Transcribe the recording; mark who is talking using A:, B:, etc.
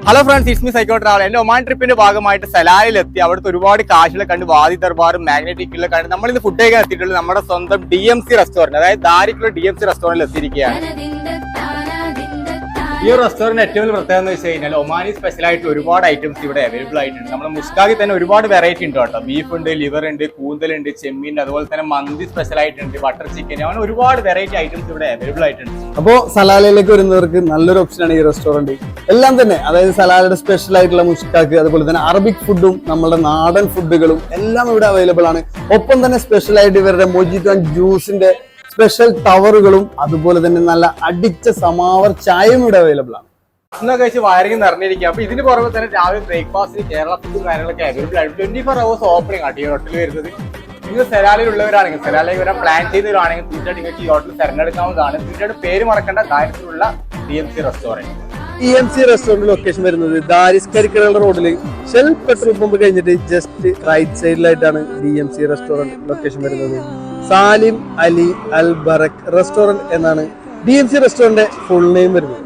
A: Hello friends, it's me psycho travel. എന്റെ Oman ട്രിപ്പിന്റെ ഭാഗമായിട്ട് സലാലിലെത്തി. അവിടുത്തെ ഒരുപാട് കാശിലെ കണ്ട് വാദി ദർബാറും മാഗ്നറ്റിക്കിലെ കണ്ട് നമ്മൾ ഇന്ന് ഫുഡ് കഴിക്കാൻ എത്തിയിട്ടുള്ളത് നമ്മുടെ സ്വന്തം DMC റെസ്റ്റോറന്റ്, അതായത് ദാരിക്കുള്ള DMC റെസ്റ്റോറന്റിൽ എത്തിയിരിക്കുകയാണ്. ഈ ഒരു റെസ്റ്റോറന്റ് ഏറ്റവും വലിയ പ്രത്യേകത എന്ന് വെച്ച് കഴിഞ്ഞാൽ ഒമാനി സ്പെഷ്യൽ ആയിട്ട് ഒരുപാട് ഐറ്റംസ് ഇവിടെ അവൈലബിൾ ആയിട്ടുണ്ട്. നമ്മുടെ മുസ്കാഖിൽ തന്നെ ഒരുപാട് വെറൈറ്റി ഉണ്ട് കേട്ടോ. ബീഫ് ഉണ്ട്, ലിവർ ഉണ്ട്, കൂന്തലുണ്ട്, ചെമ്മീൻ, അതുപോലെ തന്നെ മന്തി സ്പെഷ്യൽ ആയിട്ടുണ്ട്, ബട്ടർ ചിക്കൻ, അങ്ങനെ ഒരുപാട് വെറൈറ്റി ഐറ്റംസ് ഇവിടെ അവൈലബിൾ ആയിട്ടുണ്ട്.
B: അപ്പോൾ സലാലയിലേക്ക് വരുന്നവർക്ക് നല്ലൊരു ഓപ്ഷനാണ് ഈ റെസ്റ്റോറന്റ്. എല്ലാം തന്നെ, അതായത് സലാലയുടെ സ്പെഷ്യൽ ആയിട്ടുള്ള മുസ്കാഖ്, അതുപോലെ തന്നെ അറബിക് ഫുഡും നമ്മുടെ നാടൻ ഫുഡുകളും എല്ലാം ഇവിടെ അവൈലബിൾ ആണ്. ഒപ്പം തന്നെ സ്പെഷ്യൽ ആയിട്ട് ഇവരുടെ മൊജിറ്റോ ആൻഡ് ജ്യൂസിന്റെ സ്പെഷ്യൽ ടവറുകളും അതുപോലെ തന്നെ നല്ല അടിച്ച സമാവർ ചായയും ഇവിടെ അവൈലബിൾ ആണ്.
A: എന്നൊക്കെ വെച്ച് വയറിങ് നിറഞ്ഞിരിക്കുക. അപ്പൊ ഇതിന് പുറമെ തന്നെ രാവിലെ ബ്രേക്ക്ഫാസ്റ്റിന് കേരള ഫുഡും കാര്യങ്ങളൊക്കെ അവൈലബിൾ ആണ്. 24 hours ഓപ്പണിംഗ് ആണ് ഈ ഹോട്ടലിൽ വരുന്നത്. നിങ്ങൾ സെലാലിലുള്ളവരാണെങ്കിൽ, സെലാലിലേക്ക് വരാൻ പ്ലാൻ ചെയ്തവരാണെങ്കിൽ തീർച്ചയായിട്ടും നിങ്ങൾക്ക് ഈ ഹോട്ടൽ തിരഞ്ഞെടുക്കാവുന്നതാണ്. തീർച്ചയായിട്ടും പേര് മറക്കേണ്ട, ദാരിദ്ര്യമുള്ള DMC restaurant.
B: DMC restaurant location വരുന്നത് ദാരിസ് കരിക്കട റോഡിൽ ഷെൽ പെട്രോൾ പമ്പ് കഴിഞ്ഞിട്ട് ജസ്റ്റ് റൈറ്റ് സൈഡിലായിട്ടാണ് DMC റെസ്റ്റോറന്റ് ലൊക്കേഷൻ വരുന്നത്. Salim Ali Al Barak restaurant എന്നാണ് DMC റെസ്റ്റോറന്റ് ഫുൾ നെയിം വരുന്നത്.